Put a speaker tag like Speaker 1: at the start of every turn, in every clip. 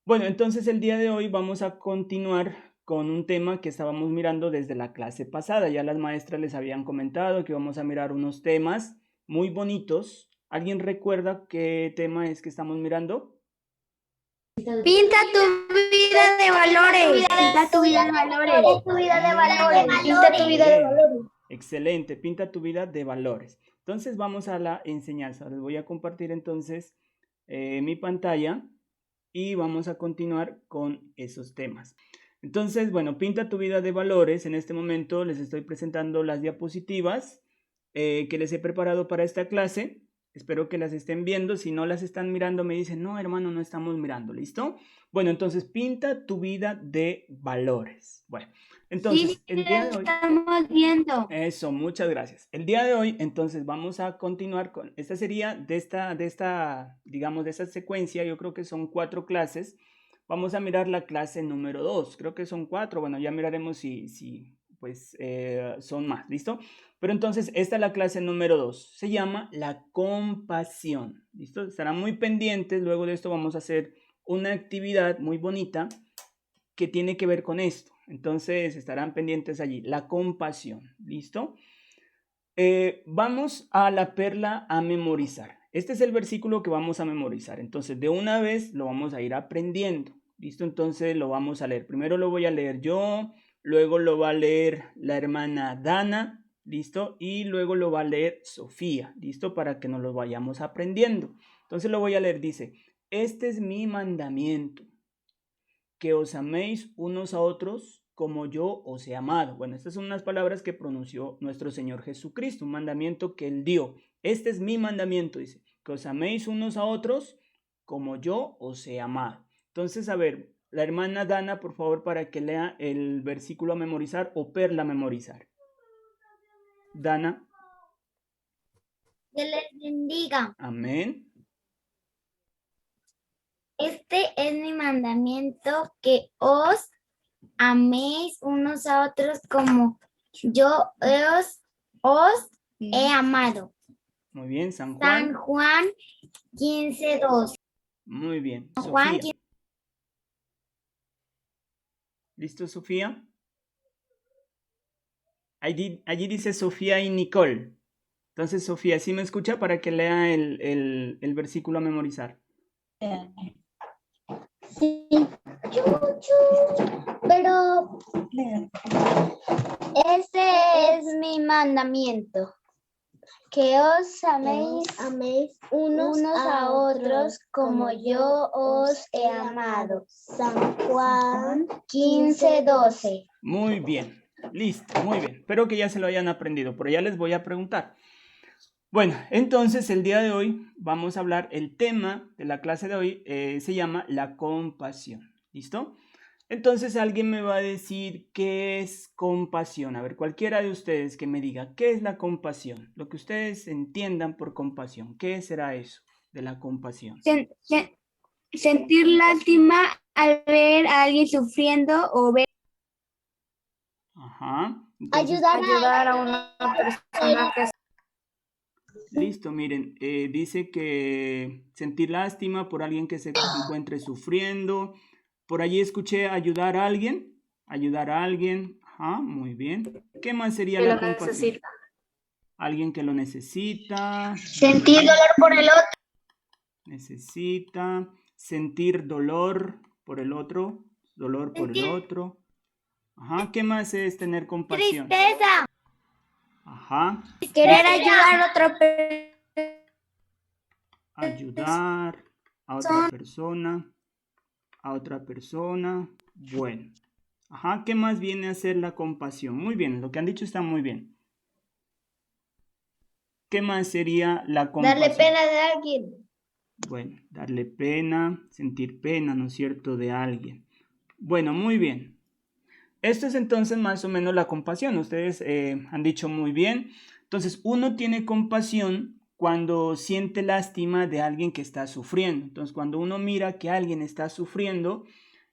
Speaker 1: Bueno, entonces el día de hoy vamos a continuar con un tema que estábamos mirando desde la clase pasada. Ya las maestras les habían comentado que vamos a mirar unos temas muy bonitos. ¿Alguien recuerda qué tema es que estamos mirando?
Speaker 2: Pinta tu vida de valores. Pinta tu vida de valores. Pinta tu vida de valores. Pinta tu vida de valores.
Speaker 1: Excelente, pinta tu vida de valores. Entonces vamos a la enseñanza. Les voy a compartir entonces mi pantalla y vamos a continuar con esos temas. Entonces, bueno, pinta tu vida de valores. En este momento les estoy presentando las diapositivas que les he preparado para esta clase. Espero que las estén viendo. Si no las están mirando, me dicen, no, hermano, no estamos mirando. ¿Listo? Bueno, entonces pinta tu vida de valores. Bueno, entonces,
Speaker 2: Sí,
Speaker 1: el día de hoy...
Speaker 2: estamos viendo.
Speaker 1: Eso, muchas gracias. El día de hoy, entonces, vamos a continuar con, esta sería digamos, de esta secuencia, yo creo que son 4 clases. Vamos a mirar la clase número 2, creo que son 4, bueno, ya miraremos si pues, son más, ¿listo? Pero entonces, esta es la clase número 2, se llama la compasión, ¿listo? Estarán muy pendientes, luego de esto vamos a hacer una actividad muy bonita que tiene que ver con esto. Entonces estarán pendientes allí. La compasión. ¿Listo? Vamos a la perla a memorizar. Este es el versículo que vamos a memorizar. Entonces de una vez lo vamos a ir aprendiendo. ¿Listo? Entonces lo vamos a leer. Primero lo voy a leer yo, luego lo va a leer la hermana Dana. ¿Listo? Y luego lo va a leer Sofía. ¿Listo? Para que nos lo vayamos aprendiendo. Entonces lo voy a leer. Dice, este es mi mandamiento, que os améis unos a otros como yo os he amado. Bueno, estas son unas palabras que pronunció nuestro Señor Jesucristo, un mandamiento que Él dio. Este es mi mandamiento, dice, que os améis unos a otros como yo os he amado. Entonces, a ver, la hermana Dana, por favor, para que lea el versículo a memorizar o perla a memorizar. Dana.
Speaker 2: Que les bendiga.
Speaker 1: Amén.
Speaker 2: Este es mi mandamiento, que os améis unos a otros como yo os he amado.
Speaker 1: Muy bien, San
Speaker 2: San
Speaker 1: Juan.
Speaker 2: Juan 15:2.
Speaker 1: Muy bien,
Speaker 2: Juan
Speaker 1: Sofía. ¿Listo, Sofía? Allí dice Sofía y Nicole. Entonces, Sofía, ¿sí me escucha para que lea el versículo a memorizar?
Speaker 2: Sí, pero ese es mi mandamiento, que os améis unos a otros como yo os he amado. San Juan 15:12.
Speaker 1: Muy bien, listo, muy bien. Espero que ya se lo hayan aprendido, pero ya les voy a preguntar. Bueno, entonces el día de hoy vamos a hablar, el tema de la clase de hoy se llama la compasión. ¿Listo? Entonces alguien me va a decir qué es compasión. A ver, cualquiera de ustedes que me diga qué es la compasión, lo que ustedes entiendan por compasión, ¿qué será eso de la compasión?
Speaker 2: Sentir lástima al ver a alguien sufriendo o ver.
Speaker 1: Ajá. Entonces,
Speaker 2: Ayudar a una persona que...
Speaker 1: listo, miren, dice que sentir lástima por alguien que se encuentre sufriendo. Por allí escuché ayudar a alguien. Ayudar a alguien. Ajá, muy bien. ¿Qué más sería la compasión?
Speaker 2: necesita.
Speaker 1: Alguien que lo necesita. Muy
Speaker 2: Sentir
Speaker 1: bien.
Speaker 2: dolor por el otro.
Speaker 1: Necesita. Sentir dolor por el otro. Dolor por el
Speaker 2: Sentir
Speaker 1: otro. Ajá, ¿qué más es tener compasión?
Speaker 2: tristeza.
Speaker 1: Ajá.
Speaker 2: Querer ayudar a otra
Speaker 1: Ayudar a otra persona. A otra persona. Bueno. Ajá, ¿qué más viene a ser la compasión? Muy bien, lo que han dicho está muy bien. ¿Qué más sería la compasión?
Speaker 2: Darle pena a alguien.
Speaker 1: Bueno, darle pena, sentir pena, ¿no es cierto?, de alguien. Bueno, muy bien. Esto es entonces más o menos la compasión. Ustedes han dicho muy bien. Entonces, uno tiene compasión cuando siente lástima de alguien que está sufriendo. Entonces, cuando uno mira que alguien está sufriendo,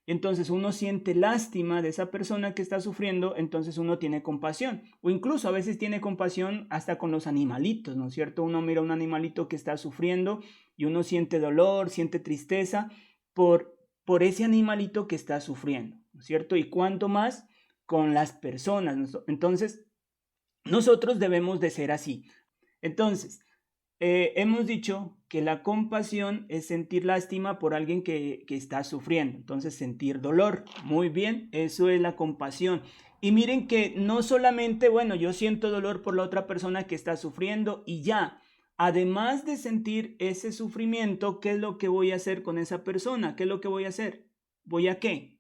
Speaker 1: entonces uno siente lástima de esa persona que está sufriendo, entonces uno tiene compasión. O incluso a veces tiene compasión hasta con los animalitos, ¿no es cierto? Uno mira a un animalito que está sufriendo y uno siente dolor, siente tristeza por por ese animalito que está sufriendo, ¿no es cierto? Y cuánto más con las personas. Entonces, nosotros debemos de ser así. Entonces, hemos dicho que la compasión es sentir lástima por alguien que está sufriendo. Entonces, sentir dolor. Muy bien, eso es la compasión. Y miren que no solamente, bueno, yo siento dolor por la otra persona que está sufriendo y ya. Además de sentir ese sufrimiento, ¿qué es lo que voy a hacer con esa persona? ¿Qué es lo que voy a hacer? ¿Voy a qué?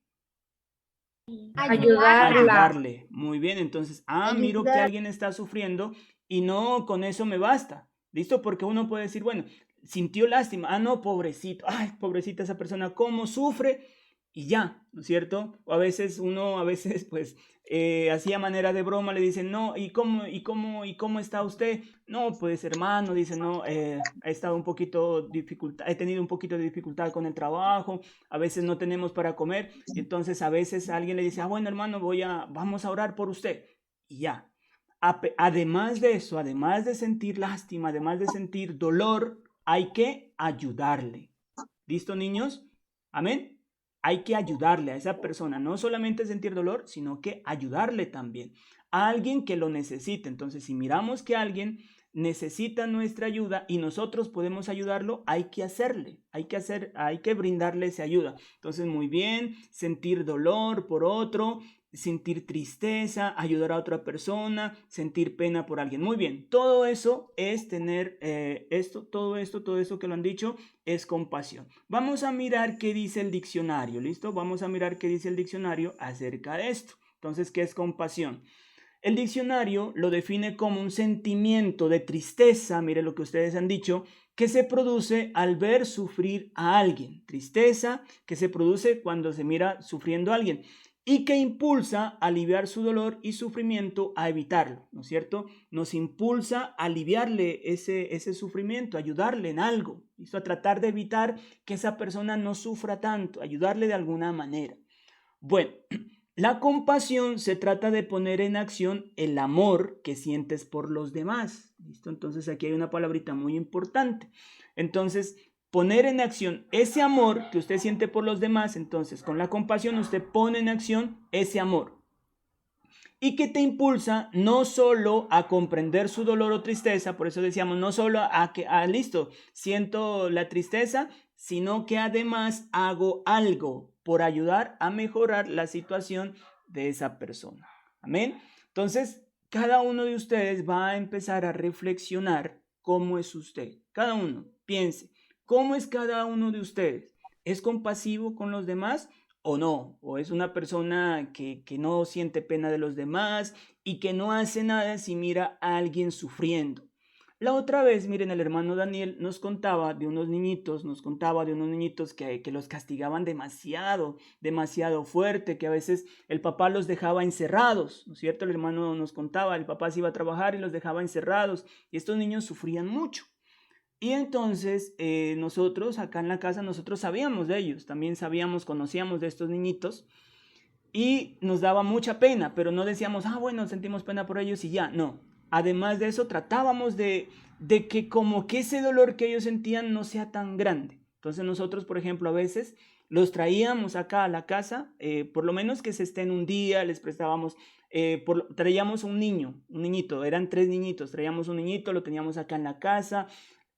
Speaker 1: Ayudarle. Muy bien, entonces, miro que alguien está sufriendo y no con eso me basta. ¿Listo? Porque uno puede decir, bueno, sintió lástima. No, pobrecito. Ay, pobrecita esa persona, ¿cómo sufre? Y ya, ¿no es cierto? O a veces pues, así a manera de broma le dicen, no, ¿y cómo está usted? No, pues hermano, dice, no, he estado un poquito he tenido un poquito de dificultad con el trabajo, a veces no tenemos para comer, y entonces a veces alguien le dice, bueno hermano, vamos a orar por usted, y ya. Además de eso, además de sentir lástima, además de sentir dolor, hay que ayudarle. ¿Listo, niños? Amén. Hay que ayudarle a esa persona, no solamente sentir dolor, sino que ayudarle también a alguien que lo necesite. Entonces, si miramos que alguien necesita nuestra ayuda y nosotros podemos ayudarlo, hay que hay que brindarle esa ayuda. Entonces, muy bien, sentir dolor por otro, sentir tristeza, ayudar a otra persona, sentir pena por alguien. Muy bien, todo eso es tener todo eso que lo han dicho es compasión. Vamos a mirar qué dice el diccionario, ¿listo? Vamos a mirar qué dice el diccionario acerca de esto. Entonces, ¿qué es compasión? El diccionario lo define como un sentimiento de tristeza, mire lo que ustedes han dicho, que se produce al ver sufrir a alguien. Tristeza que se produce cuando se mira sufriendo a alguien y que impulsa a aliviar su dolor y sufrimiento a evitarlo, ¿no es cierto? Nos impulsa a aliviarle ese sufrimiento, ayudarle en algo, ¿listo? A tratar de evitar que esa persona no sufra tanto, ayudarle de alguna manera. Bueno, la compasión se trata de poner en acción el amor que sientes por los demás, ¿listo? Entonces aquí hay una palabrita muy importante. Entonces, poner en acción ese amor que usted siente por los demás, entonces con la compasión usted pone en acción ese amor. Y que te impulsa no solo a comprender su dolor o tristeza, por eso decíamos, no solo listo, siento la tristeza, sino que además hago algo por ayudar a mejorar la situación de esa persona. Amén. Entonces, cada uno de ustedes va a empezar a reflexionar cómo es usted. Cada uno, piense, ¿cómo es cada uno de ustedes? ¿Es compasivo con los demás o no? ¿O es una persona que no siente pena de los demás y que no hace nada si mira a alguien sufriendo? La otra vez, miren, el hermano Daniel nos contaba de unos niñitos, que los castigaban demasiado, demasiado fuerte, que a veces el papá los dejaba encerrados, ¿no es cierto? El hermano nos contaba, el papá se iba a trabajar y los dejaba encerrados, y estos niños sufrían mucho. Y entonces nosotros acá en la casa, nosotros sabíamos de ellos, también conocíamos de estos niñitos, y nos daba mucha pena, pero no decíamos, bueno, sentimos pena por ellos y ya, no. Además de eso, tratábamos de que como que ese dolor que ellos sentían no sea tan grande. Entonces nosotros, por ejemplo, a veces los traíamos acá a la casa, por lo menos que se estén un día, les prestábamos, traíamos un niñito, eran 3 niñitos, traíamos un niñito, lo teníamos acá en la casa,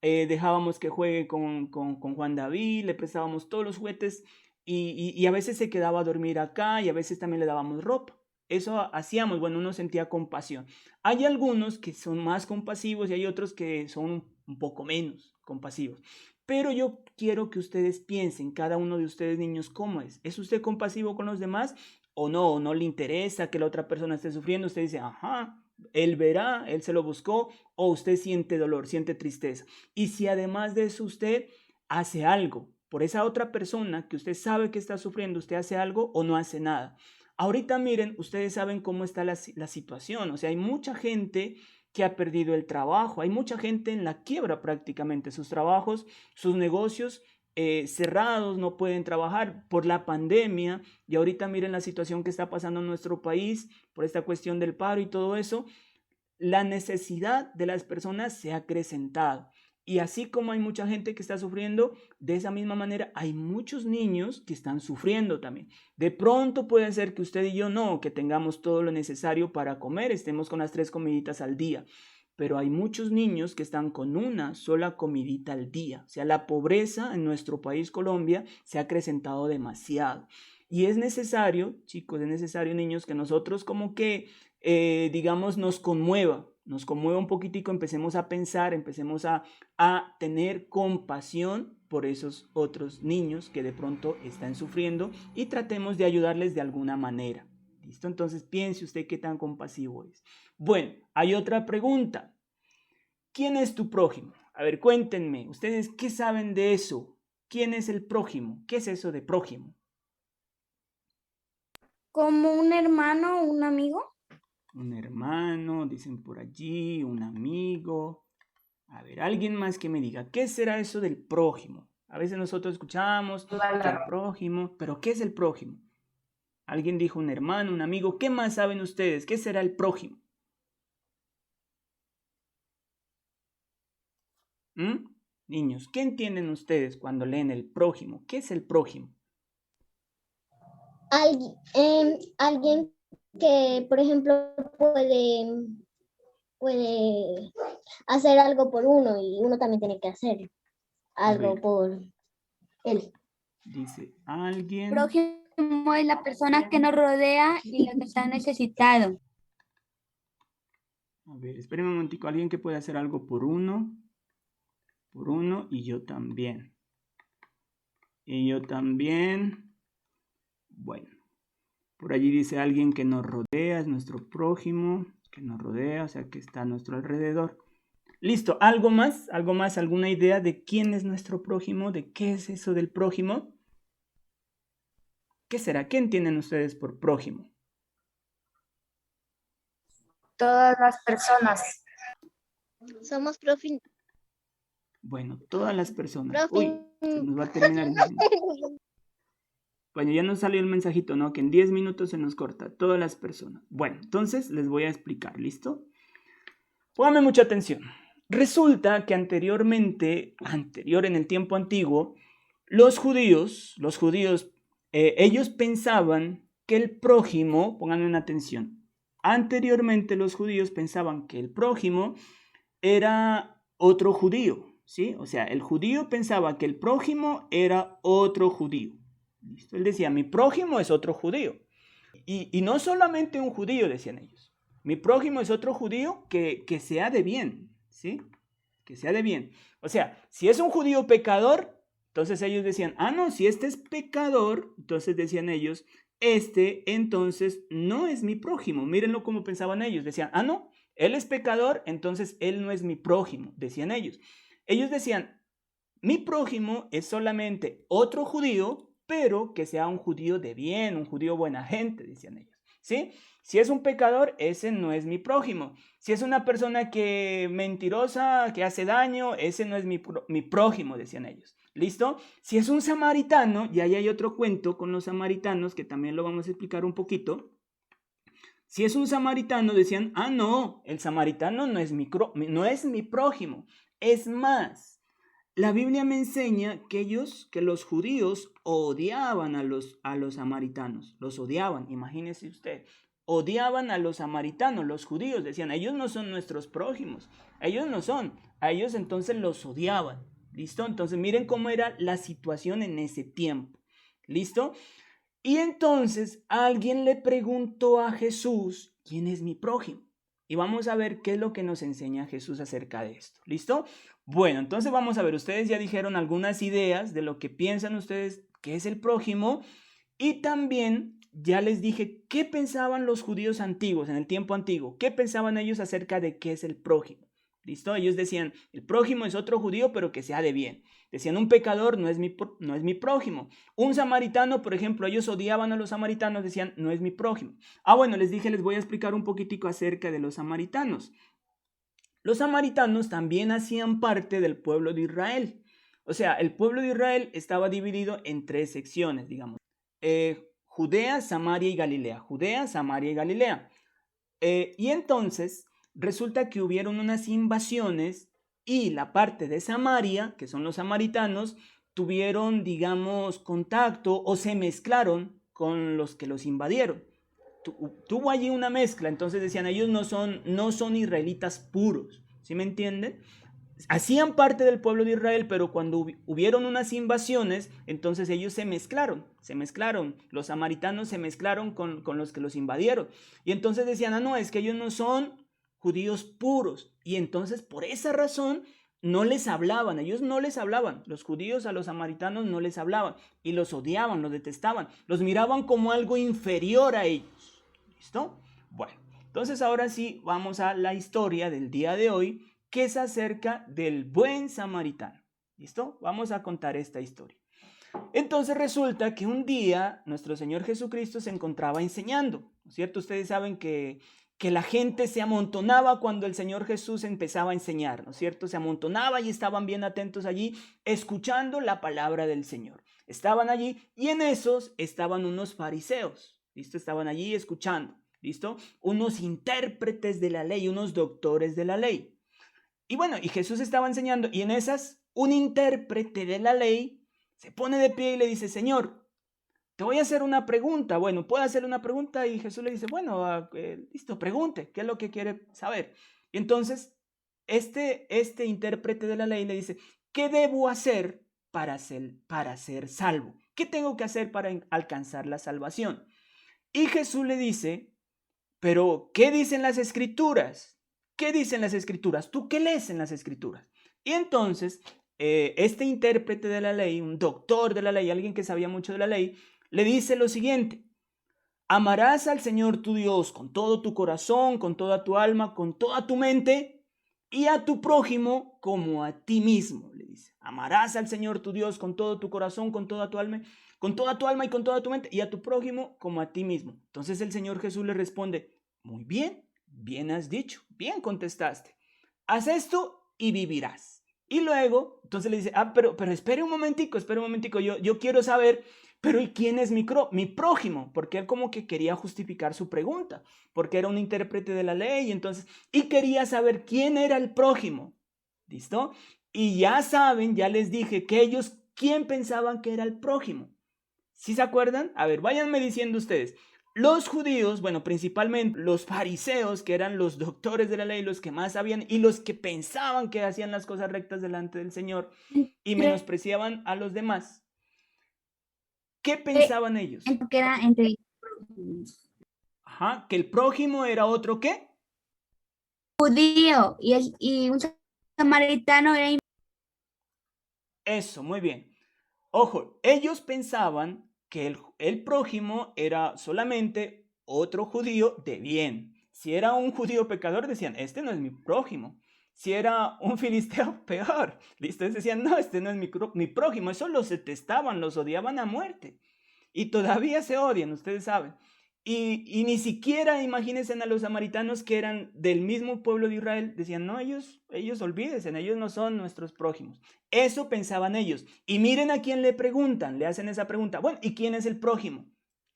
Speaker 1: dejábamos que juegue con Juan David, le prestábamos todos los juguetes y a veces se quedaba a dormir acá y a veces también le dábamos ropa. Eso hacíamos, bueno, uno sentía compasión. Hay algunos que son más compasivos y hay otros que son un poco menos compasivos. Pero yo quiero que ustedes piensen, cada uno de ustedes niños, ¿cómo es? ¿Es usted compasivo con los demás o no? ¿O no le interesa que la otra persona esté sufriendo? Usted dice, él verá, él se lo buscó, o usted siente dolor, siente tristeza. Y si además de eso usted hace algo por esa otra persona que usted sabe que está sufriendo, usted hace algo o no hace nada. Ahorita miren, ustedes saben cómo está la situación, o sea, hay mucha gente que ha perdido el trabajo, hay mucha gente en la quiebra prácticamente, sus trabajos, sus negocios cerrados, no pueden trabajar por la pandemia, y ahorita miren la situación que está pasando en nuestro país por esta cuestión del paro y todo eso. La necesidad de las personas se ha acrecentado Y así como hay mucha gente que está sufriendo, de esa misma manera hay muchos niños que están sufriendo también. De pronto puede ser que usted y yo no, que tengamos todo lo necesario para comer, estemos con las 3 comiditas al día. Pero hay muchos niños que están con una sola comidita al día. O sea, la pobreza en nuestro país, Colombia, se ha acrecentado demasiado. Y es necesario, chicos, es necesario, niños, que nosotros como que, digamos, nos conmueva un poquitico, empecemos a pensar, empecemos a tener compasión por esos otros niños que de pronto están sufriendo y tratemos de ayudarles de alguna manera. ¿Listo? Entonces piense usted qué tan compasivo es. Bueno, hay otra pregunta. ¿Quién es tu prójimo? A ver, cuéntenme, ¿ustedes qué saben de eso? ¿Quién es el prójimo? ¿Qué es eso de prójimo?
Speaker 2: Como un hermano o un amigo.
Speaker 1: Un hermano, dicen por allí, un amigo. A ver, alguien más que me diga, ¿qué será eso del prójimo? A veces nosotros escuchamos que el prójimo, pero ¿qué es el prójimo? Alguien dijo un hermano, un amigo. ¿Qué más saben ustedes? ¿Qué será el prójimo? Niños, ¿qué entienden ustedes cuando leen el prójimo? ¿Qué es el prójimo?
Speaker 3: Alguien que, por ejemplo, puede hacer algo por uno y uno también tiene que hacer algo por él.
Speaker 1: Dice alguien.
Speaker 2: Prójimo es la persona que nos rodea y la que está necesitado.
Speaker 1: A ver, espérenme un momentico. Alguien que puede hacer algo por uno y yo también. Y yo también. Bueno, por allí dice alguien que nos rodea, es nuestro prójimo, que nos rodea, o sea, que está a nuestro alrededor. Listo, ¿algo más? ¿Algo más? ¿Alguna idea de quién es nuestro prójimo? ¿De qué es eso del prójimo? ¿Qué será? ¿Qué entienden ustedes por prójimo?
Speaker 2: Todas las personas.
Speaker 3: Somos prójimos.
Speaker 1: Bueno, todas las personas. Uy, se nos va a terminar el mensaje. Bueno, ya nos salió el mensajito, ¿no? Que en 10 minutos se nos corta. Todas las personas. Bueno, entonces les voy a explicar, ¿listo? Pónganme mucha atención. Resulta que anterior en el tiempo antiguo, los judíos, ellos pensaban que el prójimo, pónganme una atención, anteriormente los judíos pensaban que el prójimo era otro judío, ¿sí? O sea, el judío pensaba que el prójimo era otro judío. ¿Listo? Él decía, mi prójimo es otro judío. Y no solamente un judío, decían ellos. Mi prójimo es otro judío que sea de bien, ¿sí? Que sea de bien. O sea, si es un judío pecador, entonces ellos decían, no, si este es pecador, entonces decían ellos, entonces no es mi prójimo. Mírenlo como pensaban ellos. Decían, no, él es pecador, entonces él no es mi prójimo, decían ellos. Ellos decían, mi prójimo es solamente otro judío, pero que sea un judío de bien, un judío buena gente, decían ellos, ¿sí? Si es un pecador, ese no es mi prójimo. Si es una persona que mentirosa, que hace daño, ese no es mi prójimo, decían ellos. ¿Listo? Si es un samaritano, y ahí hay otro cuento con los samaritanos, que también lo vamos a explicar un poquito. Si es un samaritano, decían, no, el samaritano no es mi prójimo. Es más, la Biblia me enseña que los judíos odiaban a los samaritanos, los odiaban, imagínese usted, odiaban a los samaritanos, los judíos, decían, ellos no son nuestros prójimos, ellos no son, a ellos entonces los odiaban, ¿listo? Entonces miren cómo era la situación en ese tiempo, ¿listo? Y entonces alguien le preguntó a Jesús, ¿quién es mi prójimo? Y vamos a ver qué es lo que nos enseña Jesús acerca de esto. ¿Listo? Bueno, entonces vamos a ver, ustedes ya dijeron algunas ideas de lo que piensan ustedes que es el prójimo y también ya les dije qué pensaban los judíos antiguos en el tiempo antiguo, qué pensaban ellos acerca de qué es el prójimo. ¿Listo? Ellos decían, el prójimo es otro judío pero que sea de bien. Decían, un pecador no es mi prójimo. Un samaritano, por ejemplo, ellos odiaban a los samaritanos, decían, no es mi prójimo. Bueno, les dije, les voy a explicar un poquitico acerca de los samaritanos. Los samaritanos también hacían parte del pueblo de Israel. O sea, el pueblo de Israel estaba dividido en 3 secciones, digamos. Judea, Samaria y Galilea. Judea, Samaria y Galilea. Y entonces resulta que hubieron unas invasiones y la parte de Samaria, que son los samaritanos, tuvieron, digamos, contacto o se mezclaron con los que los invadieron. Tuvo allí una mezcla, entonces decían, ellos no son israelitas puros, ¿sí me entienden? Hacían parte del pueblo de Israel, pero cuando hubieron unas invasiones, entonces ellos se mezclaron, los samaritanos se mezclaron con los que los invadieron, y entonces decían, no, es que ellos no son judíos puros, y entonces por esa razón no les hablaban, ellos no les hablaban, los judíos a los samaritanos no les hablaban, y los odiaban, los detestaban, los miraban como algo inferior a ellos. ¿Listo? Bueno, entonces ahora sí vamos a la historia del día de hoy, que es acerca del buen samaritano. ¿Listo? Vamos a contar esta historia. Entonces resulta que un día nuestro Señor Jesucristo se encontraba enseñando, ¿no es cierto? Ustedes saben que la gente se amontonaba cuando el Señor Jesús empezaba a enseñar, ¿no es cierto? Se amontonaba y estaban bien atentos allí, escuchando la palabra del Señor. Estaban allí y en esos estaban unos fariseos, ¿listo? Estaban allí escuchando, ¿listo? Unos intérpretes de la ley, unos doctores de la ley. Y bueno, y Jesús estaba enseñando y en esas un intérprete de la ley se pone de pie y le dice, Señor, te voy a hacer una pregunta. Bueno, ¿puedo hacer una pregunta? Y Jesús le dice, bueno, listo, pregunte, ¿qué es lo que quiere saber? Y entonces este intérprete de la ley le dice, ¿qué debo hacer para ser salvo? ¿Qué tengo que hacer para alcanzar la salvación? Y Jesús le dice, pero ¿qué dicen las escrituras? ¿Qué dicen las escrituras? ¿Tú qué lees en las escrituras? Y entonces este intérprete de la ley, un doctor de la ley, alguien que sabía mucho de la ley, le dice lo siguiente, amarás al Señor tu Dios con todo tu corazón, con toda tu alma, con toda tu mente y a tu prójimo como a ti mismo, le dice. Amarás al Señor tu Dios con todo tu corazón, con toda tu alma y con toda tu mente y a tu prójimo como a ti mismo. Entonces el Señor Jesús le responde, muy bien, bien has dicho, bien contestaste. Haz esto y vivirás. Y luego, entonces le dice, pero espere un momentico, yo quiero saber, pero ¿y quién es mi prójimo? Porque él como que quería justificar su pregunta, porque era un intérprete de la ley, entonces, y quería saber quién era el prójimo, ¿listo? Y ya saben, ya les dije que ellos, ¿quién pensaban que era el prójimo? ¿Sí se acuerdan? A ver, váyanme diciendo ustedes. Los judíos, bueno, principalmente los fariseos, que eran los doctores de la ley, los que más sabían y los que pensaban que hacían las cosas rectas delante del Señor y menospreciaban a los demás. ¿Qué pensaban ellos?
Speaker 2: Que era entre
Speaker 1: Ajá, que el prójimo era otro ¿qué?
Speaker 2: judío y un samaritano era.
Speaker 1: Eso, muy bien. Ojo, ellos pensaban que el prójimo era solamente otro judío de bien. Si era un judío pecador, decían, este no es mi prójimo. Si era un filisteo, peor. ¿Listo? Decían, no, este no es mi prójimo. Eso los detestaban, los odiaban a muerte. Y todavía se odian, ustedes saben. Y ni siquiera imagínense a los samaritanos que eran del mismo pueblo de Israel. Decían, no, ellos olvídense, ellos no son nuestros prójimos. Eso pensaban ellos. Y miren a quién le preguntan, le hacen esa pregunta. Bueno, ¿y quién es el prójimo?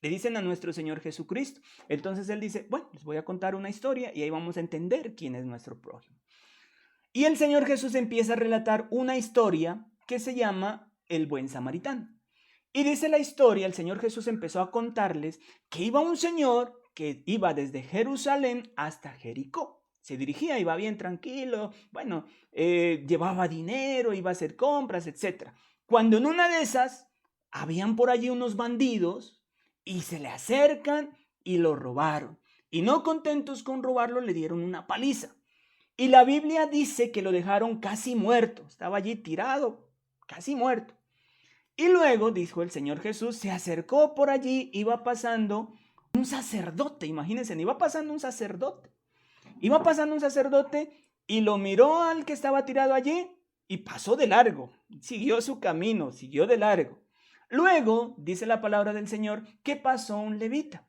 Speaker 1: Le dicen a nuestro Señor Jesucristo. Entonces él dice, bueno, les voy a contar una historia y ahí vamos a entender quién es nuestro prójimo. Y el Señor Jesús empieza a relatar una historia que se llama El Buen Samaritano. Y dice la historia, el Señor Jesús empezó a contarles que iba un señor que iba desde Jerusalén hasta Jericó. Se dirigía, iba bien tranquilo, bueno, llevaba dinero, iba a hacer compras, etc. Cuando en una de esas, habían por allí unos bandidos y se le acercan y lo robaron. Y no contentos con robarlo, le dieron una paliza. Y la Biblia dice que lo dejaron casi muerto, estaba allí tirado, casi muerto. Y luego, dijo el Señor Jesús, se acercó por allí, iba pasando un sacerdote, imagínense, iba pasando un sacerdote y lo miró al que estaba tirado allí y pasó de largo, siguió su camino, siguió de largo. Luego, dice la palabra del Señor, que pasó un levita.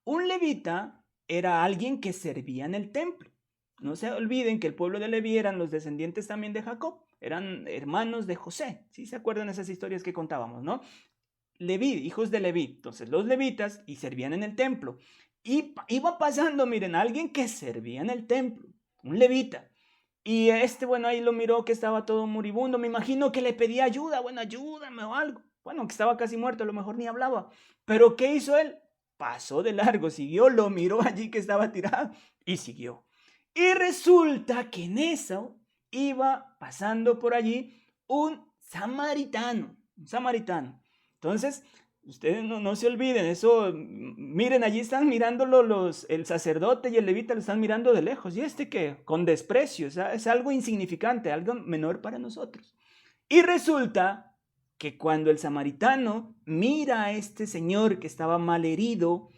Speaker 1: Un levita era alguien que servía en el templo. No se olviden que el pueblo de Leví eran los descendientes también de Jacob, eran hermanos de José. ¿Sí se acuerdan esas historias que contábamos, no? Leví, hijos de Leví. Entonces los levitas y servían en el templo. Y iba pasando, miren, alguien que servía en el templo, un levita. Y bueno, ahí lo miró que estaba todo moribundo. Me imagino que le pedía ayuda. Bueno, ayúdame o algo. Bueno, que estaba casi muerto, a lo mejor ni hablaba. Pero ¿qué hizo él? Pasó de largo, siguió, lo miró allí que estaba tirado y siguió. Y resulta que en eso iba pasando por allí un samaritano. Entonces, ustedes no se olviden, eso, miren, allí están mirándolo el sacerdote y el levita lo están mirando de lejos. ¿Y qué? Con desprecio, o sea, es algo insignificante, algo menor para nosotros. Y resulta que cuando el samaritano mira a este señor que estaba malherido,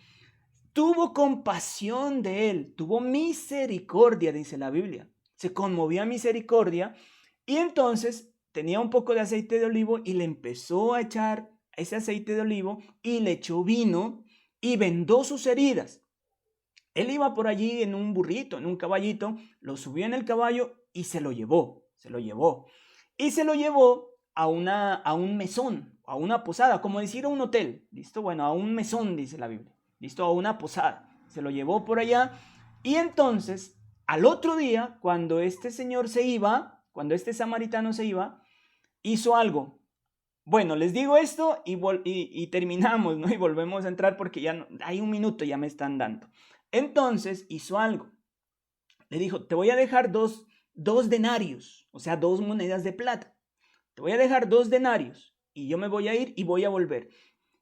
Speaker 1: tuvo compasión de él, tuvo misericordia, dice la Biblia. Se conmovió a misericordia y entonces tenía un poco de aceite de olivo y le empezó a echar ese aceite de olivo y le echó vino y vendó sus heridas. Él iba por allí en un burrito, en un caballito, lo subió en el caballo y se lo llevó. Y se lo llevó a un mesón, a una posada, como decir a un hotel, ¿listo? Bueno, a un mesón, dice la Biblia, ¿listo? A una posada. Se lo llevó por allá y entonces, al otro día, cuando este samaritano se iba, hizo algo. Bueno, les digo esto y terminamos, ¿no? Y volvemos a entrar porque ya hay un minuto, ya me están dando. Entonces hizo algo. Le dijo, te voy a dejar dos denarios, o sea, 2 monedas de plata. Te voy a dejar 2 denarios y yo me voy a ir y voy a volver.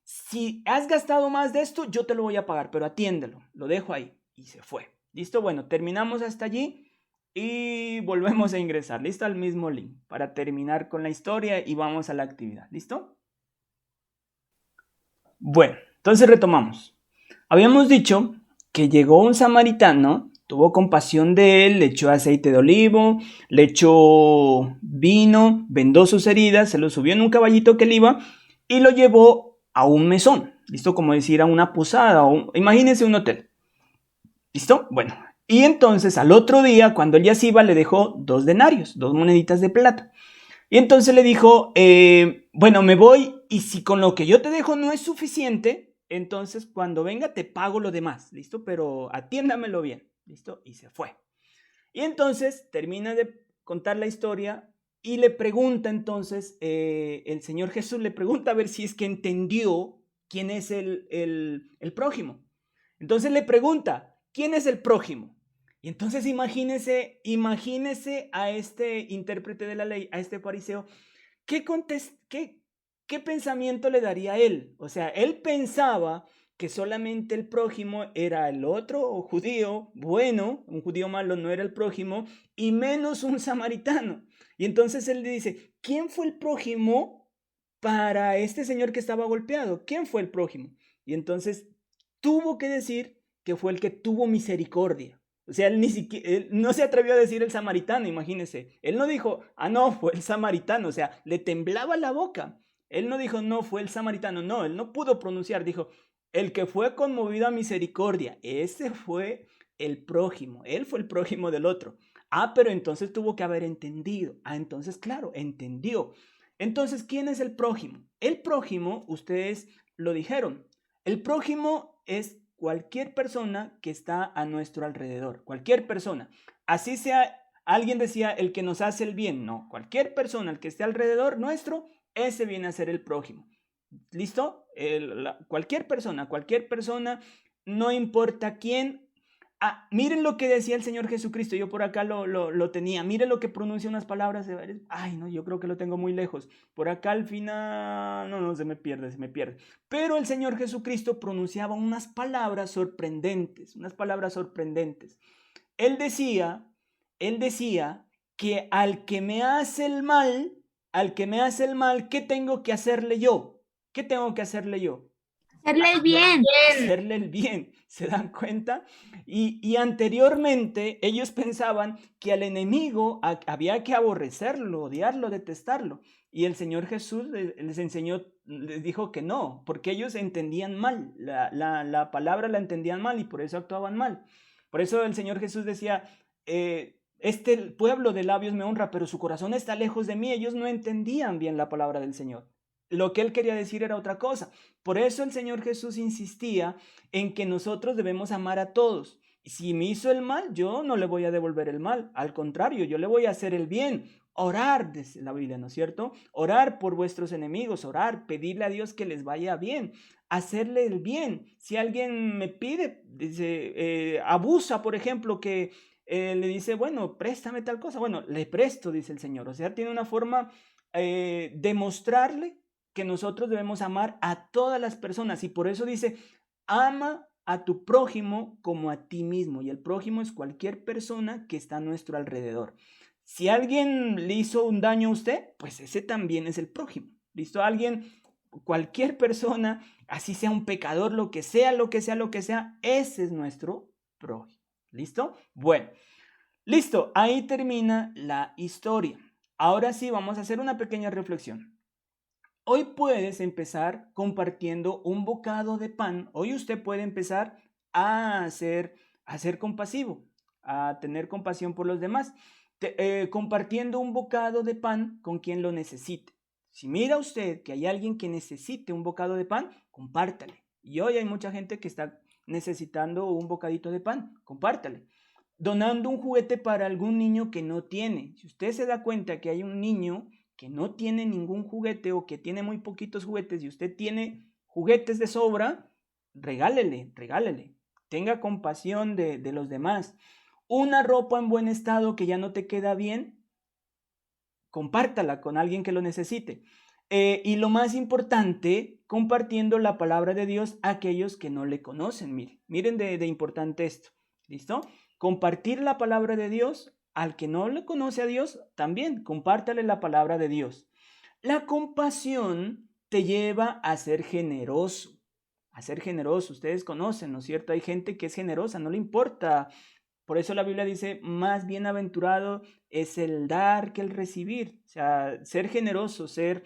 Speaker 1: Si has gastado más de esto, yo te lo voy a pagar, pero atiéndelo. Lo dejo ahí. Y se fue. ¿Listo? Bueno, terminamos hasta allí. Y volvemos a ingresar, ¿listo? Al mismo link para terminar con la historia y vamos a la actividad, ¿listo? Bueno, entonces retomamos. Habíamos dicho que llegó un samaritano, tuvo compasión de él, le echó aceite de olivo, le echó vino, vendó sus heridas, se lo subió en un caballito que él iba y lo llevó a un mesón, ¿listo? Como decir a una posada, imagínense un hotel, ¿listo? Bueno. Y entonces al otro día, cuando él ya se iba, le dejó 2 denarios, 2 moneditas de plata. Y entonces le dijo, bueno, me voy y si con lo que yo te dejo no es suficiente, entonces cuando venga te pago lo demás, ¿listo? Pero atiéndamelo bien, ¿listo? Y se fue. Y entonces termina de contar la historia y le pregunta entonces, el Señor Jesús le pregunta a ver si es que entendió quién es el prójimo. Entonces le pregunta, ¿quién es el prójimo? Y entonces imagínese a este intérprete de la ley, a este fariseo, ¿qué pensamiento le daría a él? O sea, él pensaba que solamente el prójimo era el otro judío bueno, un judío malo no era el prójimo, y menos un samaritano. Y entonces él le dice, ¿quién fue el prójimo para este señor que estaba golpeado? ¿Quién fue el prójimo? Y entonces tuvo que decir que fue el que tuvo misericordia. O sea, él no se atrevió a decir el samaritano, imagínense. Él no dijo, no, fue el samaritano. O sea, le temblaba la boca. Él no dijo, no, fue el samaritano. No, él no pudo pronunciar. Dijo, el que fue conmovido a misericordia. Ese fue el prójimo. Él fue el prójimo del otro. Pero entonces tuvo que haber entendido. Entonces, claro, entendió. Entonces, ¿quién es el prójimo? El prójimo, ustedes lo dijeron. El prójimo es cualquier persona que está a nuestro alrededor, cualquier persona. Así sea, alguien decía, el que nos hace el bien. No, cualquier persona, el que esté alrededor nuestro, ese viene a ser el prójimo. ¿Listo? Cualquier persona, no importa quién. Miren lo que decía el Señor Jesucristo, yo por acá lo tenía, miren lo que pronuncia unas palabras, no, yo creo que lo tengo muy lejos, por acá al final, no, se me pierde, pero el Señor Jesucristo pronunciaba unas palabras sorprendentes, Él decía que al que me hace el mal, ¿qué tengo que hacerle yo?
Speaker 2: Hacerle el bien.
Speaker 1: Hacerle el bien, ¿se dan cuenta? Y anteriormente ellos pensaban que al enemigo había que aborrecerlo, odiarlo, detestarlo. Y el Señor Jesús les dijo que no, porque ellos entendían mal, la palabra la entendían mal y por eso actuaban mal. Por eso el Señor Jesús decía, este pueblo de labios me honra, pero su corazón está lejos de mí. Ellos no entendían bien la palabra del Señor. Lo que él quería decir era otra cosa. Por eso el Señor Jesús insistía en que nosotros debemos amar a todos Si me hizo el mal, yo no le voy a devolver el mal. Al contrario, yo le voy a hacer el bien. Orar, dice la Biblia, ¿no es cierto? Orar por vuestros enemigos, orar, pedirle a Dios que les vaya bien, hacerle el bien. Si alguien me pide, dice, abusa, por ejemplo, que le dice, bueno, préstame tal cosa. Bueno, le presto, dice el Señor. O sea, tiene una forma de mostrarle que nosotros debemos amar a todas las personas. Y por eso dice, ama a tu prójimo como a ti mismo. Y el prójimo es cualquier persona que está a nuestro alrededor. Si alguien le hizo un daño a usted, pues ese también es el prójimo. ¿Listo? Alguien, cualquier persona, así sea un pecador, lo que sea, ese es nuestro prójimo. ¿Listo? Bueno, listo. Ahí termina la historia. Ahora sí, vamos a hacer una pequeña reflexión. Hoy puedes empezar compartiendo un bocado de pan. Hoy usted puede empezar a ser compasivo, a tener compasión por los demás, compartiendo un bocado de pan con quien lo necesite. Si mira usted que hay alguien que necesite un bocado de pan, compártale. Y hoy hay mucha gente que está necesitando un bocadito de pan, compártale. Donando un juguete para algún niño que no tiene. Si usted se da cuenta que hay un niño que no tiene ningún juguete o que tiene muy poquitos juguetes y usted tiene juguetes de sobra, regálele. Tenga compasión de los demás. Una ropa en buen estado que ya no te queda bien, compártala con alguien que lo necesite. Y lo más importante, compartiendo la palabra de Dios a aquellos que no le conocen. Miren de importante esto. ¿Listo? Compartir la palabra de Dios al que no le conoce a Dios, también compártale la palabra de Dios. La compasión te lleva a ser generoso. Ustedes conocen, ¿no es cierto? Hay gente que es generosa, no le importa. Por eso la Biblia dice, más bienaventurado es el dar que el recibir. O sea, ser generoso, ser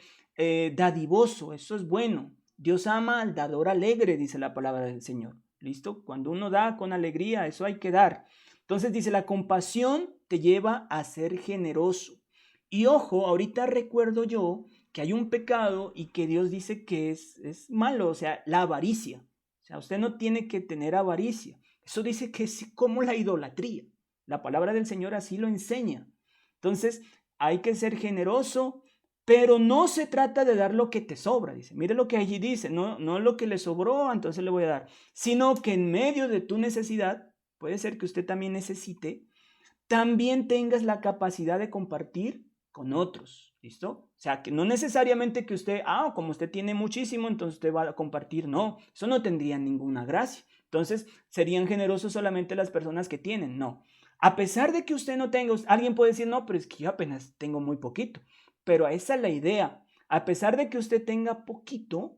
Speaker 1: dadivoso, eso es bueno. Dios ama al dador alegre, dice la palabra del Señor. ¿Listo? Cuando uno da con alegría, eso hay que dar. Entonces dice, la compasión te lleva a ser generoso. Y ojo, ahorita recuerdo yo que hay un pecado y que Dios dice que es malo, o sea, la avaricia. O sea, usted no tiene que tener avaricia. Eso dice que es como la idolatría. La palabra del Señor así lo enseña. Entonces, hay que ser generoso, pero no se trata de dar lo que te sobra. Dice, mire lo que allí dice, no lo que le sobró, entonces le voy a dar, sino que en medio de tu necesidad, puede ser que usted también necesite, también tengas la capacidad de compartir con otros. ¿Listo? O sea, que no necesariamente que usted, como usted tiene muchísimo, entonces usted va a compartir. No, eso no tendría ninguna gracia. Entonces, ¿serían generosos solamente las personas que tienen? No. A pesar de que usted no tenga, alguien puede decir, no, pero es que yo apenas tengo muy poquito. Pero esa es la idea. A pesar de que usted tenga poquito,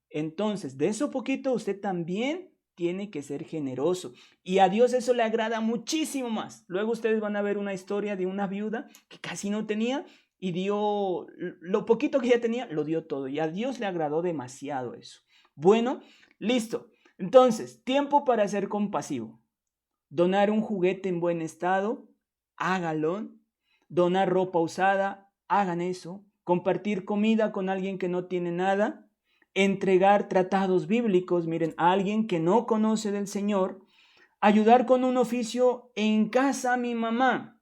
Speaker 1: entonces de eso poquito usted también tiene que ser generoso. Y a Dios eso le agrada muchísimo más. Luego ustedes van a ver una historia de una viuda que casi no tenía y dio lo poquito que ella tenía, lo dio todo. Y a Dios le agradó demasiado eso. Bueno, listo. Entonces, tiempo para ser compasivo. Donar un juguete en buen estado, hágalo. Donar ropa usada, hagan eso. Compartir comida con alguien que no tiene nada. Entregar tratados bíblicos, miren, a alguien que no conoce del Señor. Ayudar con un oficio en casa a mi mamá.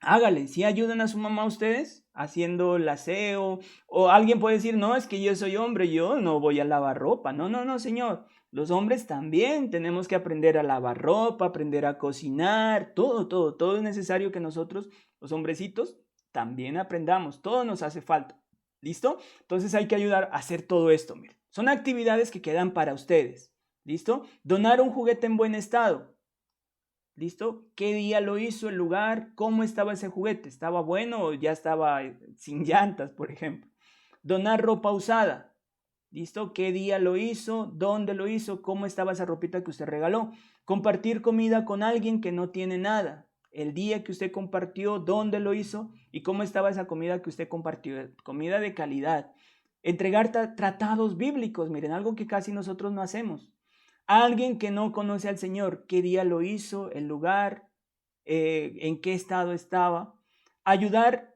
Speaker 1: Hágale, si ayudan a su mamá ustedes haciendo el aseo, o alguien puede decir, no, es que yo soy hombre, yo no voy a lavar ropa. No, señor. Los hombres también tenemos que aprender a lavar ropa, aprender a cocinar, todo es necesario que nosotros, los hombrecitos, también aprendamos. Todo nos hace falta. ¿Listo? Entonces hay que ayudar a hacer todo esto. Miren, son actividades que quedan para ustedes. ¿Listo? Donar un juguete en buen estado. ¿Listo? ¿Qué día lo hizo, el lugar? ¿Cómo estaba ese juguete? ¿Estaba bueno o ya estaba sin llantas, por ejemplo? Donar ropa usada. ¿Listo? ¿Qué día lo hizo? ¿Dónde lo hizo? ¿Cómo estaba esa ropita que usted regaló? Compartir comida con alguien que no tiene nada. El día que usted compartió, ¿dónde lo hizo? ¿Y cómo estaba esa comida que usted compartió? Comida de calidad. Entregar tratados bíblicos. Miren, algo que casi nosotros no hacemos. Alguien que no conoce al Señor, ¿qué día lo hizo? ¿El lugar? ¿En qué estado estaba? Ayudar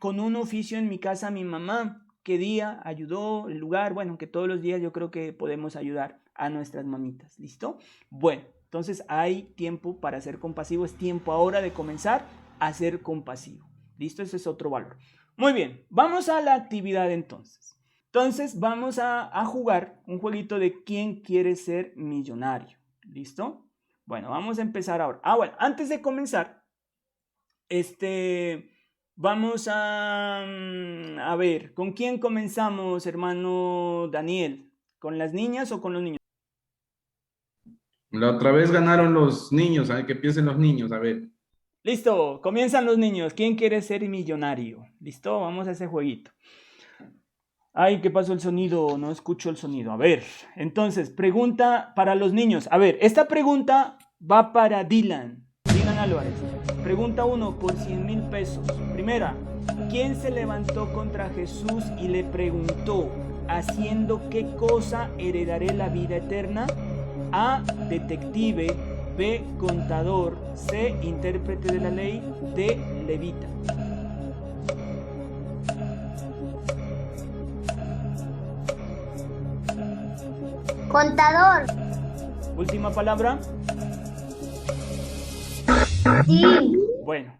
Speaker 1: con un oficio en mi casa a mi mamá. ¿Qué día ayudó? ¿El lugar? Bueno, que todos los días yo creo que podemos ayudar a nuestras mamitas. ¿Listo? Bueno, Entonces hay tiempo para ser compasivo, es tiempo ahora de comenzar a ser compasivo. ¿Listo? Ese es otro valor. Muy bien, vamos a la actividad entonces. Entonces vamos a jugar un jueguito de quién quiere ser millonario. ¿Listo? Bueno, vamos a empezar ahora. Bueno, antes de comenzar, vamos a ver, ¿con quién comenzamos, hermano Daniel? ¿Con las niñas o con los niños?
Speaker 4: La otra vez ganaron los niños, a ver, que piensen los niños, a ver.
Speaker 1: Listo, comienzan los niños. ¿Quién quiere ser millonario? ¿Listo? Vamos a ese jueguito. Ay, ¿qué pasó el sonido? No escucho el sonido. A ver, entonces, pregunta para los niños. A ver, esta pregunta va para Dylan. Dylan Álvarez. Pregunta 1 por 100,000 pesos. Primera, ¿quién se levantó contra Jesús y le preguntó, ¿haciendo qué cosa heredaré la vida eterna? A, detective. B, contador. C, intérprete de la ley. D, levita.
Speaker 2: Contador.
Speaker 1: Última palabra.
Speaker 2: Sí.
Speaker 1: Bueno,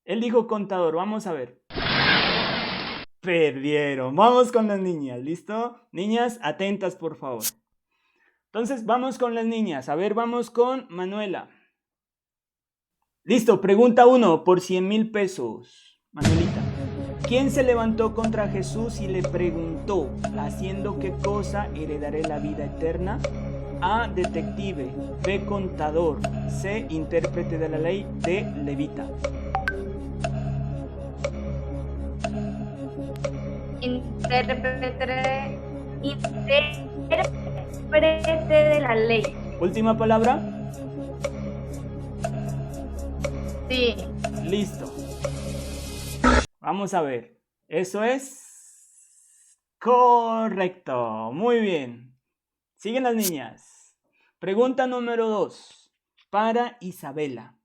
Speaker 1: él dijo contador. Vamos a ver. Perdieron. Vamos con las niñas. ¿Listo? Niñas, atentas, por favor. Entonces, vamos con las niñas. A ver, vamos con Manuela. Listo, pregunta 1 por 100,000 pesos. Manuelita. ¿Quién se levantó contra Jesús y le preguntó, ¿haciendo qué cosa heredaré la vida eterna? A, detective. B, contador. C, intérprete de la ley. D, levita.
Speaker 2: Intérprete de la ley.
Speaker 1: Última palabra.
Speaker 2: Sí.
Speaker 1: Listo. Vamos a ver. Eso es correcto. Muy bien. Siguen las niñas. Pregunta número 2 para Isabela.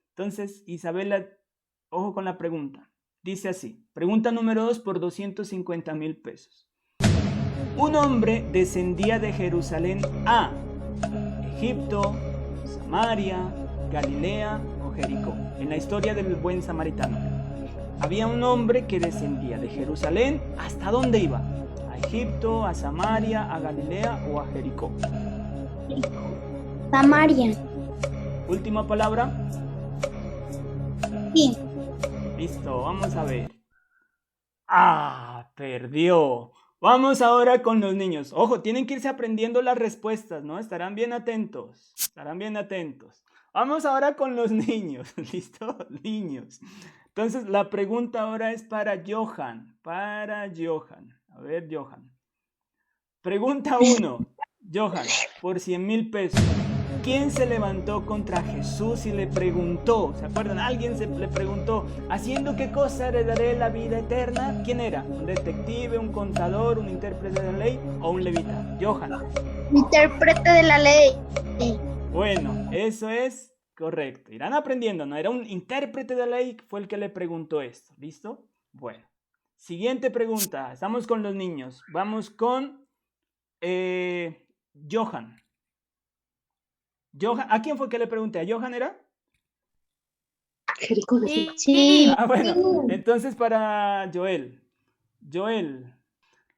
Speaker 1: Entonces, Isabela, ojo con la pregunta. Dice así. Pregunta número 2 por 250,000 pesos. Un hombre descendía de Jerusalén a Egipto, Samaria, Galilea o Jericó. En la historia del buen samaritano. Había un hombre que descendía de Jerusalén. ¿Hasta dónde iba? ¿A Egipto, a Samaria, a Galilea o a Jericó?
Speaker 3: Samaria.
Speaker 1: Última palabra.
Speaker 3: Sí.
Speaker 1: Listo, vamos a ver. Perdió. Vamos ahora con los niños. Ojo, tienen que irse aprendiendo las respuestas, ¿no? Estarán bien atentos. Estarán bien atentos. Vamos ahora con los niños. ¿Listo? Niños. Entonces, la pregunta ahora es para Johan. Para Johan. A ver, Johan. Pregunta 1. Johan, por 100,000 pesos. ¿Quién se levantó contra Jesús y le preguntó? ¿Se acuerdan? Alguien le preguntó, ¿haciendo qué cosa heredaré la vida eterna? ¿Quién era? ¿Un detective, un contador, un intérprete de la ley o un levita? Johan.
Speaker 2: Intérprete de la ley.
Speaker 1: Bueno, eso es correcto. Irán aprendiendo, ¿no? Era un intérprete de la ley que fue el que le preguntó esto. ¿Listo? Bueno. Siguiente pregunta. Estamos con los niños. Vamos con Johan. ¿A quién fue que le pregunté? ¿A Johan era?
Speaker 3: Sí.
Speaker 1: Bueno, entonces para Joel. Joel.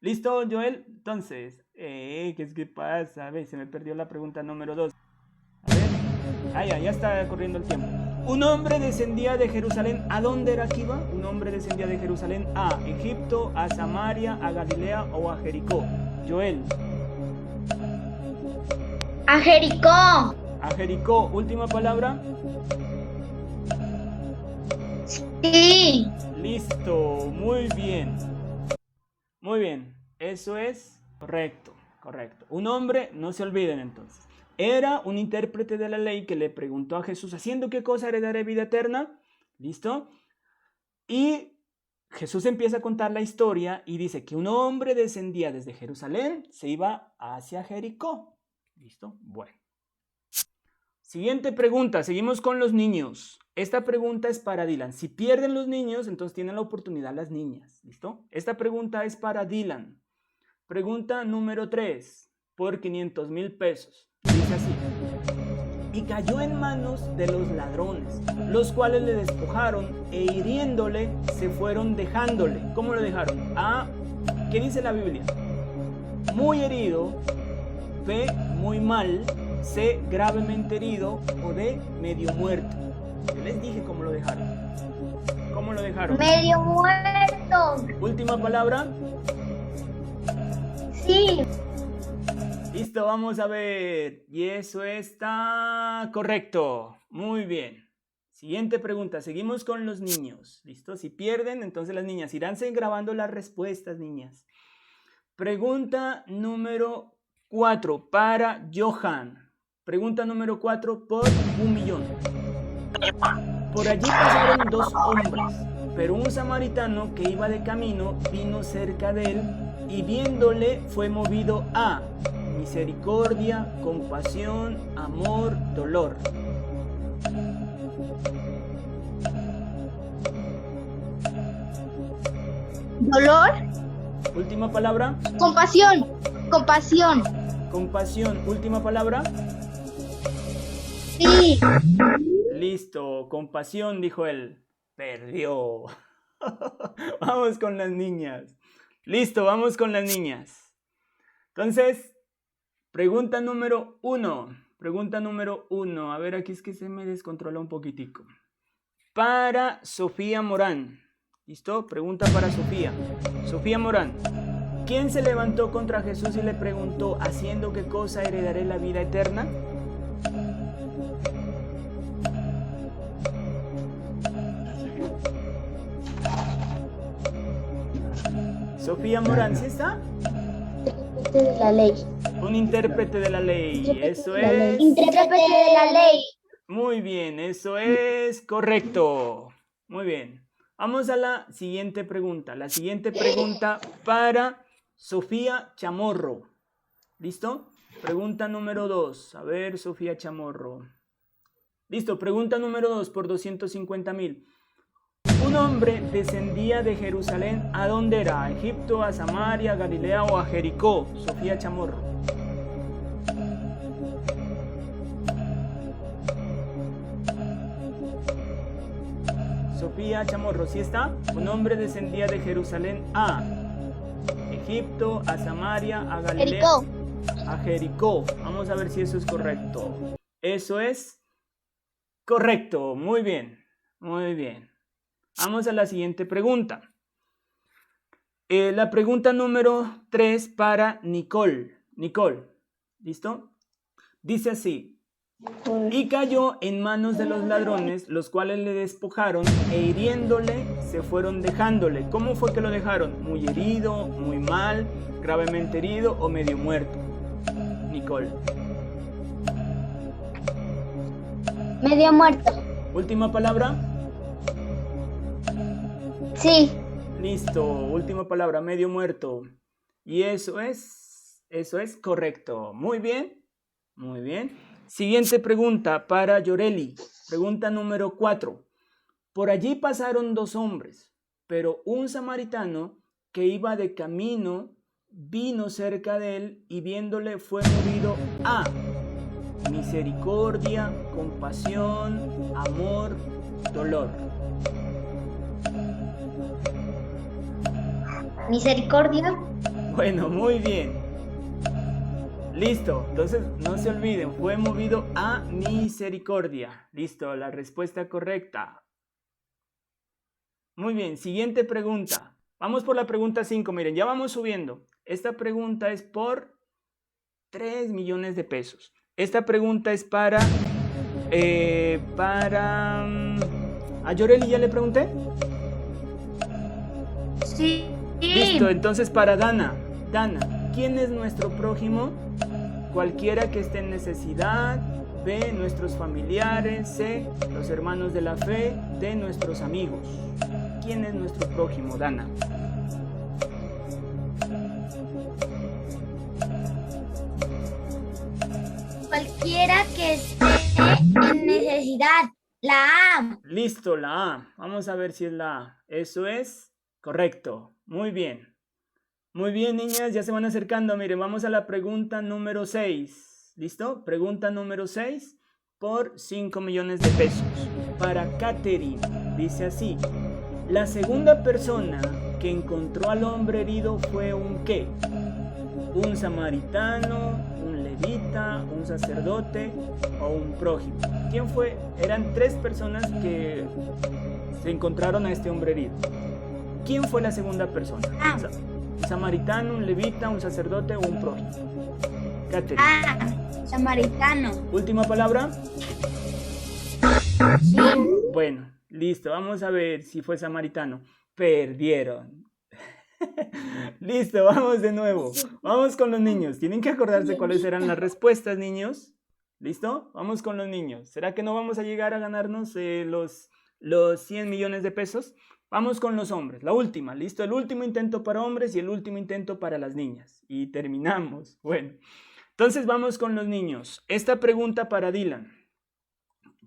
Speaker 1: ¿Listo, Joel? Entonces, ¿qué pasa? A ver, se me perdió la pregunta número 2. A ver. Ya está corriendo el tiempo. Un hombre descendía de Jerusalén. ¿A dónde era que iba? Un hombre descendía de Jerusalén a Egipto, a Samaria, a Galilea o a Jericó. Joel.
Speaker 2: A Jericó.
Speaker 1: A Jericó. Última palabra.
Speaker 2: Sí.
Speaker 1: Listo. Muy bien. Muy bien. Eso es correcto. Correcto. Un hombre, no se olviden entonces. Era un intérprete de la ley que le preguntó a Jesús, ¿haciendo qué cosa heredaré vida eterna? ¿Listo? Y Jesús empieza a contar la historia y dice que un hombre descendía desde Jerusalén, se iba hacia Jericó. ¿Listo? Bueno. Siguiente pregunta, seguimos con los niños. Esta pregunta es para Dylan. Si pierden los niños, entonces tienen la oportunidad las niñas. ¿Listo? Esta pregunta es para Dylan. Pregunta número 3, por 500,000 pesos. Dice así. y cayó en manos de los ladrones, los cuales le despojaron e hiriéndole se fueron dejándole. ¿Cómo lo dejaron? A, ¿qué dice la Biblia? Muy herido, B, muy mal, C, gravemente herido o D, medio muerto. Yo les dije cómo lo dejaron. ¿Cómo lo dejaron?
Speaker 2: Medio muerto.
Speaker 1: Última palabra.
Speaker 2: Sí.
Speaker 1: Listo, vamos a ver. Y eso está correcto. Muy bien. Siguiente pregunta. Seguimos con los niños. ¿Listo? Si pierden, entonces las niñas iránse grabando las respuestas, niñas. Pregunta número 4 para Johan. Pregunta número 4 por 1.000.000. Por allí pasaron 2 hombres, pero un samaritano que iba de camino vino cerca de él y viéndole fue movido a misericordia, compasión, amor, dolor.
Speaker 2: Dolor.
Speaker 1: Última palabra.
Speaker 2: Compasión. Compasión.
Speaker 1: Compasión. Última palabra.
Speaker 2: Sí.
Speaker 1: Listo. Compasión, dijo él. Perdió. Vamos con las niñas. Listo, vamos con las niñas. Entonces, pregunta número 1. Pregunta número 1. A ver, aquí es que se me descontrola un poquitico. Para Sofía Morán. ¿Listo? Pregunta para Sofía. Sofía Morán. ¿Quién se levantó contra Jesús y le preguntó, ¿haciendo qué cosa heredaré la vida eterna? Sofía Morán, ¿sí está?
Speaker 3: De la ley.
Speaker 1: Un intérprete de la ley. Eso es.
Speaker 2: Intérprete de la ley.
Speaker 1: Muy bien, eso es correcto. Muy bien. Vamos a la siguiente pregunta. La siguiente pregunta para Sofía Chamorro. ¿Listo? Pregunta número 2. A ver, Sofía Chamorro. Listo, pregunta número 2 por 250.000. Un hombre descendía de Jerusalén. ¿A dónde era? ¿A Egipto, a Samaria, a Galilea o a Jericó? Sofía Chamorro. Sofía Chamorro, ¿sí está? Un hombre descendía de Jerusalén a Egipto, a Samaria, a Galilea,
Speaker 2: Jericó.
Speaker 1: a Jericó. Vamos a ver si eso es correcto. Eso es correcto. Muy bien, muy bien. Vamos a la siguiente pregunta. La pregunta número 3 para Nicole. Nicole, ¿listo? Dice así. Y cayó en manos de los ladrones, los cuales le despojaron e hiriéndole se fueron dejándole. ¿Cómo fue que lo dejaron? ¿Muy herido, muy mal, gravemente herido o medio muerto? Nicole.
Speaker 2: Medio muerto.
Speaker 1: Última palabra.
Speaker 2: Sí.
Speaker 1: Listo, última palabra, medio muerto. Y eso es correcto. Muy bien, muy bien. Siguiente pregunta para Yoreli. Pregunta número 4. Por allí pasaron 2 hombres, pero un samaritano que iba de camino vino cerca de él y viéndole fue movido a misericordia, compasión, amor, dolor.
Speaker 2: Misericordia.
Speaker 1: Bueno, muy bien. Listo, entonces no se olviden, fue movido a misericordia. Listo, la respuesta correcta. Muy bien, siguiente pregunta. Vamos por la pregunta 5, miren, ya vamos subiendo. Esta pregunta es por 3 millones de pesos. Esta pregunta es para... ¿A Yoreli ya le pregunté?
Speaker 2: Sí.
Speaker 1: Listo, entonces para Dana. Dana, ¿quién es nuestro prójimo? Cualquiera que esté en necesidad. B, nuestros familiares. C, los hermanos de la fe. D, nuestros amigos. ¿Quién es nuestro prójimo, Dana?
Speaker 2: Cualquiera que esté en necesidad. La A.
Speaker 1: Listo, la A. Vamos a ver si es la A. Eso es correcto. Muy bien. Muy bien, niñas, ya se van acercando. Miren, vamos a la pregunta número 6. ¿Listo? Pregunta número 6 por 5 millones de pesos. Para Catherine, dice así: la segunda persona que encontró al hombre herido fue un ¿qué? Un samaritano, un levita, un sacerdote o un prójimo. ¿Quién fue? Eran 3 personas que se encontraron a este hombre herido. ¿Quién fue la segunda persona? ¿Un samaritano, un levita, un sacerdote o un prójimo? Catherine.
Speaker 2: Samaritano.
Speaker 1: Última palabra. Bueno, listo. Vamos a ver si fue samaritano. Perdieron. Listo, vamos de nuevo. Vamos con los niños. Tienen que acordarse cuáles eran las respuestas, niños. ¿Listo? Vamos con los niños. ¿Será que no vamos a llegar a ganarnos los 100 millones de pesos? Vamos con los hombres. La última, ¿listo? El último intento para hombres y el último intento para las niñas. Y terminamos. Bueno, entonces vamos con los niños. Esta pregunta para Dylan.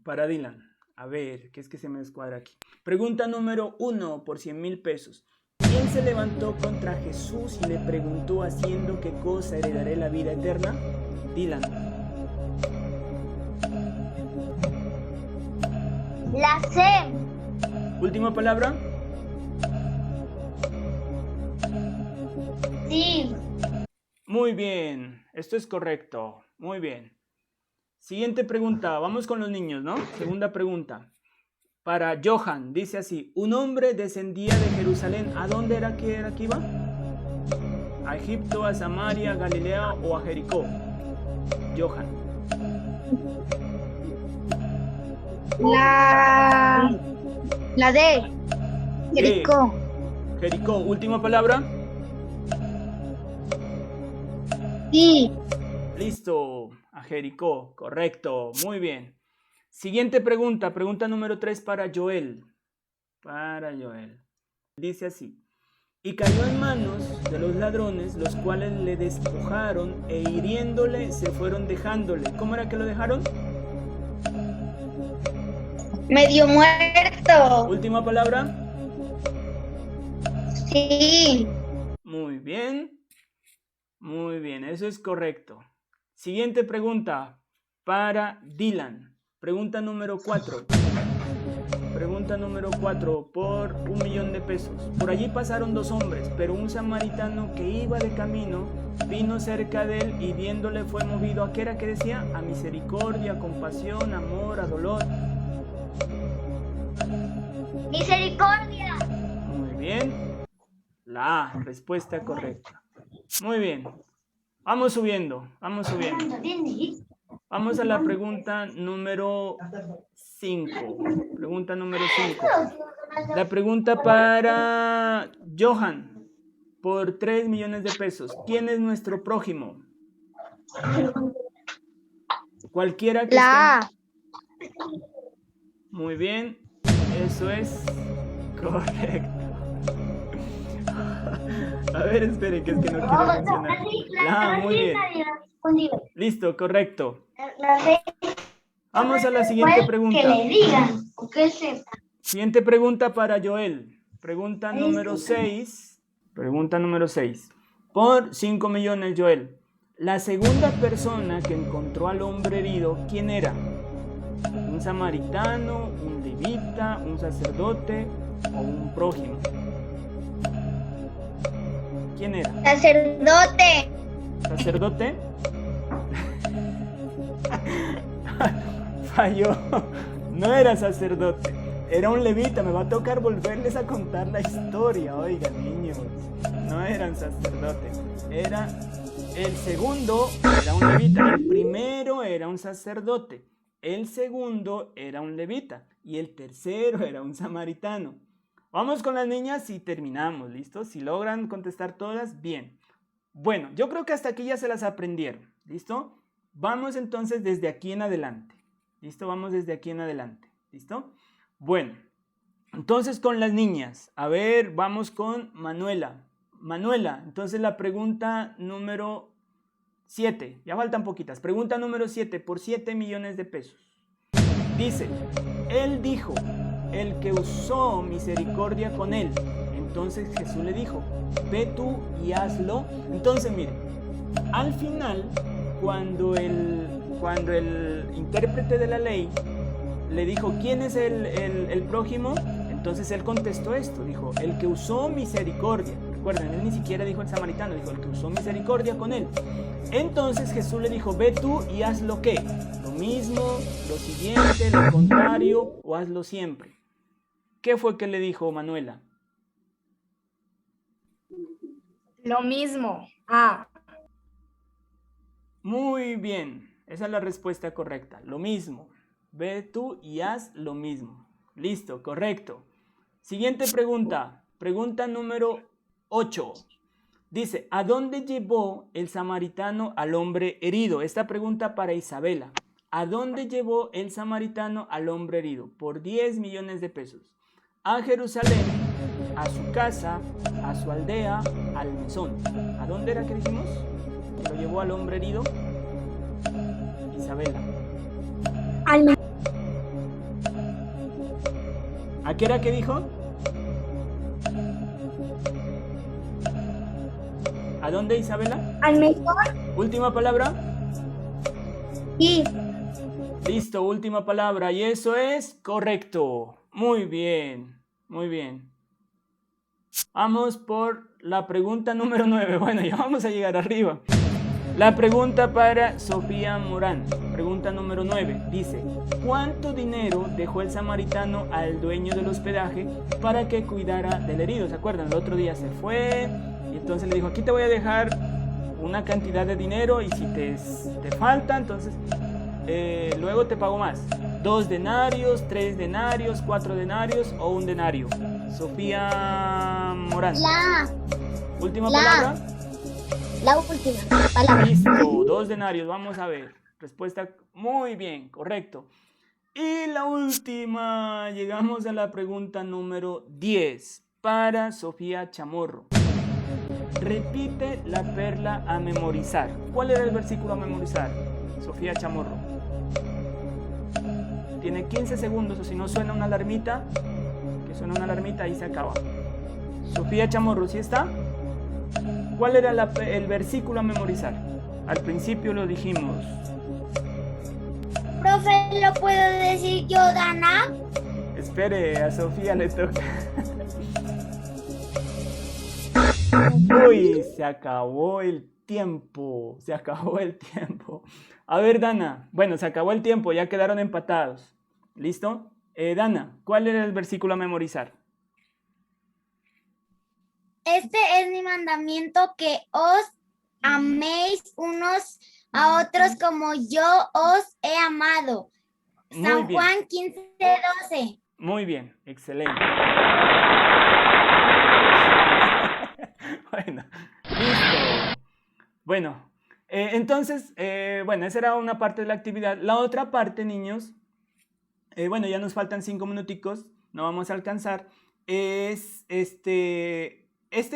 Speaker 1: Para Dylan. A ver, ¿qué es que se me descuadra aquí? Pregunta número 1 por 100,000 pesos. ¿Quién se levantó contra Jesús y le preguntó haciendo qué cosa heredaré la vida eterna? Dylan.
Speaker 3: La C.
Speaker 1: Última palabra.
Speaker 3: Sí.
Speaker 1: Muy bien, esto es correcto. Muy bien. Siguiente pregunta, vamos con los niños, ¿no? Segunda pregunta. Para Johan, dice así: un hombre descendía de Jerusalén. ¿A dónde era que iba? ¿A Egipto, a Samaria, a Galilea o a Jericó? Johan.
Speaker 2: La D. Jericó.
Speaker 1: Jericó, última palabra.
Speaker 2: Sí.
Speaker 1: Listo, a Jericó, correcto, muy bien. Siguiente pregunta, pregunta número 3 para Joel. Para Joel. Dice así: y cayó en manos de los ladrones, los cuales le despojaron e hiriéndole se fueron dejándole. ¿Cómo era que lo dejaron?
Speaker 2: Medio muerto.
Speaker 1: Última palabra.
Speaker 2: Sí.
Speaker 1: Muy bien. Muy bien, eso es correcto. Siguiente pregunta para Dylan. Pregunta número 4. Pregunta número 4 por 1,000,000 de pesos. Por allí pasaron 2 hombres, pero un samaritano que iba de camino vino cerca de él y viéndole fue movido. ¿A qué era que decía? A misericordia, compasión, amor, a dolor.
Speaker 3: Misericordia.
Speaker 1: Muy bien. La A, respuesta correcta. Muy bien. Vamos subiendo, vamos subiendo. Vamos a la pregunta número 5. Pregunta número 5. La pregunta para Johan por 3 millones de pesos. ¿Quién es nuestro prójimo? Cualquiera que
Speaker 2: La A.
Speaker 1: Muy bien, eso es correcto. A ver, espere, que es que no quiero mencionar. La A, muy bien. Listo, correcto. Vamos a la siguiente pregunta.
Speaker 3: Que le digan o que sepa.
Speaker 1: Siguiente pregunta para Joel. Pregunta número 6. Pregunta número 6. Por 5 millones, Joel. La segunda persona que encontró al hombre herido, ¿quién era? ¿Un samaritano, un levita, un sacerdote o un prójimo? ¿Quién era?
Speaker 2: Sacerdote.
Speaker 1: ¿Sacerdote? Falló. No era sacerdote. Era un levita. Me va a tocar volverles a contar la historia. Oigan, niños. No eran sacerdotes. Era el segundo, era un levita. El primero era un sacerdote. El segundo era un levita. Y el tercero era un samaritano. Vamos con las niñas y terminamos. ¿Listo? Si logran contestar todas, bien. Bueno, yo creo que hasta aquí ya se las aprendieron. ¿Listo? Vamos entonces desde aquí en adelante. ¿Listo? Vamos desde aquí en adelante. ¿Listo? Bueno, entonces con las niñas. A ver, vamos con Manuela. Manuela, entonces la pregunta número 7. Ya faltan poquitas. Pregunta número 7 por 7 millones de pesos. Dice, él dijo, el que usó misericordia con él. Entonces Jesús le dijo, ve tú y hazlo. Entonces miren, al final, cuando el cuando el intérprete de la ley le dijo, ¿quién es el prójimo? Entonces él contestó esto, dijo, el que usó misericordia. Recuerden, él ni siquiera dijo el samaritano, dijo el que usó misericordia con él. Entonces Jesús le dijo, ve tú y haz lo que, lo mismo, lo siguiente, lo contrario, o hazlo siempre. ¿Qué fue que le dijo Manuela?
Speaker 2: Lo mismo.
Speaker 1: Muy bien, esa es la respuesta correcta, lo mismo. Ve tú y haz lo mismo. Listo, correcto. Siguiente pregunta, pregunta número 8. Dice, ¿a dónde llevó el samaritano al hombre herido? Esta pregunta para Isabela. ¿A dónde llevó el samaritano al hombre herido? Por 10 millones de pesos. A Jerusalén, a su casa, a su aldea, al mesón. ¿A dónde era que dijimos? ¿Que lo llevó al hombre herido? Isabela. ¿A qué era que dijo? ¿A dónde, Isabela?
Speaker 2: Al mesón.
Speaker 1: Última palabra.
Speaker 2: Sí.
Speaker 1: Listo, última palabra. Y eso es correcto. Muy bien, muy bien. Vamos por la pregunta número 9. Bueno, ya vamos a llegar arriba. La pregunta para Sofía Morán. Pregunta número 9. Dice, ¿cuánto dinero dejó el samaritano al dueño del hospedaje para que cuidara del herido? ¿Se acuerdan? El otro día se fue y entonces le dijo, aquí te voy a dejar una cantidad de dinero y si te falta, entonces luego te pago más. 2 denarios, 3 denarios, 4 denarios o 1 denario. Sofía Morán. Última palabra.
Speaker 3: La última palabra.
Speaker 1: Listo, 2 denarios, vamos a ver. Respuesta muy bien, correcto. Y la última, llegamos a la pregunta número 10 para Sofía Chamorro. Repite la perla a memorizar. ¿Cuál era el versículo a memorizar, Sofía Chamorro? Tiene 15 segundos o si no suena una alarmita, que suena una alarmita y se acaba. Sofía Chamorro, ¿sí está? ¿Cuál era el versículo a memorizar? Al principio lo dijimos.
Speaker 2: Profe, ¿lo puedo decir yo, Dana?
Speaker 1: Espere, a Sofía le toca. Uy, se acabó el tiempo. Se acabó el tiempo. A ver, Dana. Bueno, se acabó el tiempo, ya quedaron empatados. ¿Listo? Dana, ¿cuál era el versículo a memorizar?
Speaker 2: Este es mi mandamiento, que os améis unos a otros como yo os he amado. San Juan 15:12.
Speaker 1: Muy bien, excelente. Bueno, listo. Bueno, entonces, bueno, esa era una parte de la actividad. La otra parte, niños, bueno, ya nos faltan 5 minuticos, no vamos a alcanzar, es este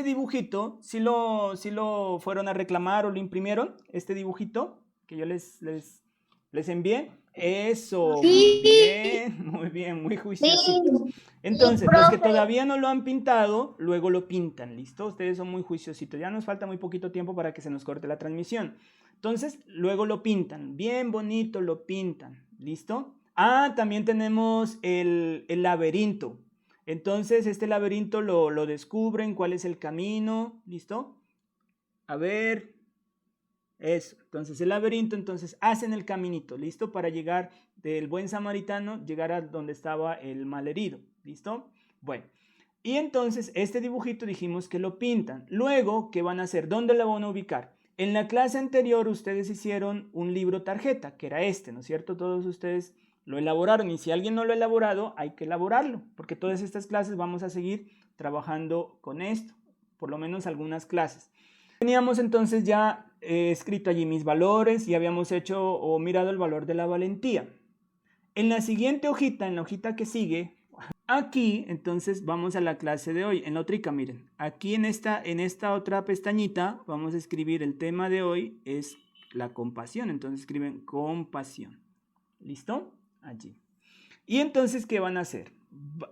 Speaker 1: dibujito. ¿Sí lo fueron a reclamar o lo imprimieron? Este dibujito que yo les envié. Eso,
Speaker 2: Sí.
Speaker 1: muy bien, muy juiciosito. Entonces, los que todavía no lo han pintado, luego lo pintan, ¿listo? Ustedes son muy juiciositos. Ya nos falta muy poquito tiempo para que se nos corte la transmisión. Entonces, luego lo pintan, bien bonito lo pintan, ¿listo? Ah, también tenemos el laberinto. Entonces, este laberinto lo descubren, cuál es el camino, ¿listo? A ver, eso. Entonces, el laberinto, entonces, hacen el caminito, ¿listo? Para llegar del buen samaritano, llegar a donde estaba el malherido, ¿listo? Bueno, y entonces, este dibujito dijimos que lo pintan. Luego, ¿qué van a hacer? ¿Dónde lo van a ubicar? En la clase anterior, ustedes hicieron un libro tarjeta, que era este, ¿no es cierto? Todos ustedes lo elaboraron, y si alguien no lo ha elaborado, hay que elaborarlo, porque todas estas clases vamos a seguir trabajando con esto, por lo menos algunas clases. Teníamos entonces ya escrito allí mis valores y habíamos hecho o mirado el valor de la valentía. En la siguiente hojita, en la hojita que sigue, aquí entonces vamos a la clase de hoy. En la otrica, miren, aquí en esta otra pestañita vamos a escribir el tema de hoy, es la compasión. Entonces escriben compasión. ¿Listo? Allí. Y entonces, ¿qué van a hacer?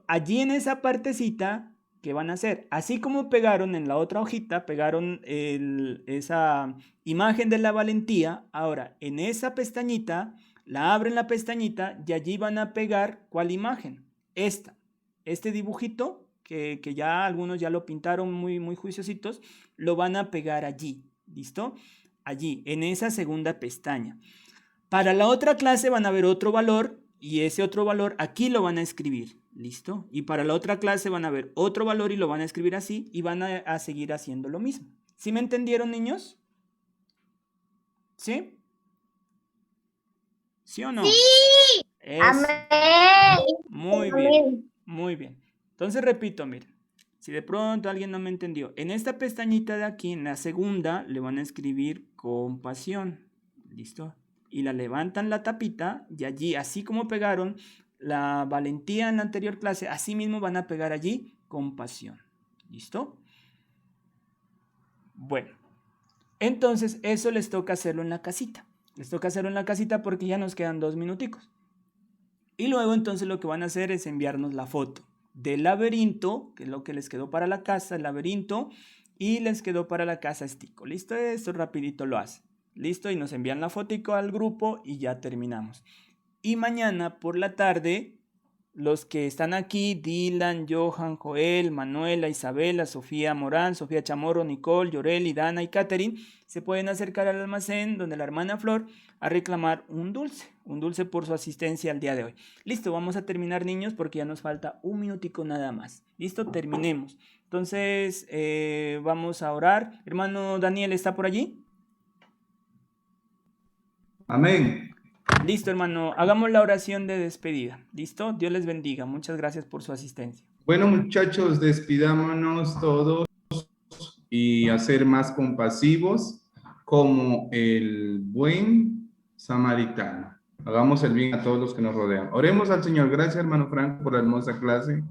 Speaker 1: Allí en esa partecita ¿qué van a hacer? Así como pegaron en la otra hojita, pegaron esa imagen de la valentía, ahora en esa pestañita, la abren la pestañita y allí van a pegar, ¿cuál imagen? Este dibujito, que ya algunos ya lo pintaron muy, muy juiciositos, lo van a pegar allí, ¿listo? Allí, en esa segunda pestaña. Para la otra clase van a ver otro valor y ese otro valor aquí lo van a escribir, ¿listo? Y para la otra clase van a ver otro valor y lo van a escribir así y van a seguir haciendo lo mismo. ¿Sí me entendieron, niños? ¿Sí? ¿Sí o no?
Speaker 2: ¡Sí!
Speaker 3: Amén.
Speaker 1: Muy bien, muy bien. Entonces repito, miren, si de pronto alguien no me entendió, en esta pestañita de aquí, en la segunda, le van a escribir compasión, ¿listo? Y la levantan la tapita y allí, así como pegaron la valentía en la anterior clase, así mismo van a pegar allí compasión, ¿listo? Bueno, entonces eso les toca hacerlo en la casita. Les toca hacerlo en la casita porque ya nos quedan 2 minuticos. Y luego entonces lo que van a hacer es enviarnos la foto del laberinto, que es lo que les quedó para la casa, el laberinto, y les quedó para la casa Estico. ¿Listo? Esto rapidito lo hace. ¿Listo? Y nos envían la fotico al grupo y ya terminamos. Y mañana por la tarde, los que están aquí, Dylan, Johan, Joel, Manuela, Isabela, Sofía Morán, Sofía Chamorro, Nicole, Yoreli, Dana y Catherine, se pueden acercar al almacén donde la hermana Flor a reclamar un dulce por su asistencia al día de hoy. Listo, vamos a terminar, niños, porque ya nos falta un minutico nada más. Listo, terminemos. Entonces, vamos a orar. Hermano Daniel, ¿está por allí?
Speaker 4: Amén.
Speaker 1: Listo, hermano. Hagamos la oración de despedida. ¿Listo? Dios les bendiga. Muchas gracias por su asistencia.
Speaker 4: Bueno, muchachos, despidámonos todos y a ser más compasivos como el buen samaritano. Hagamos el bien a todos los que nos rodean. Oremos al Señor. Gracias, hermano Franco, por la hermosa clase.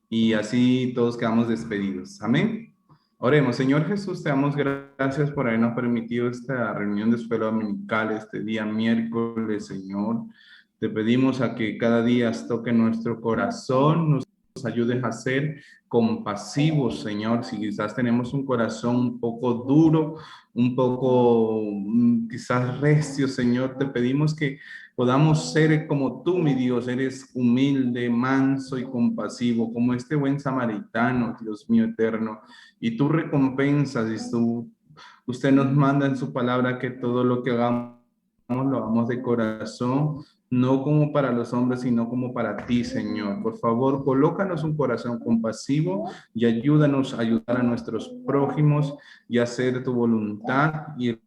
Speaker 4: Y así todos quedamos despedidos. Amén. Oremos. Señor Jesús, te damos gracias por habernos permitido esta reunión de escuela dominical este día miércoles, Señor. Te pedimos a que cada día toque nuestro corazón, nos ayudes a ser compasivos, Señor. Si quizás tenemos un corazón un poco duro, un poco quizás recio, Señor, te pedimos que podamos ser como tú, mi Dios. Eres humilde, manso y compasivo, como este buen samaritano, Dios mío eterno. Y tú recompensas, y usted nos manda en su palabra que todo lo que hagamos lo hagamos de corazón, no como para los hombres, sino como para ti, Señor. Por favor, colócanos un corazón compasivo y ayúdanos a ayudar a nuestros prójimos y a hacer tu voluntad y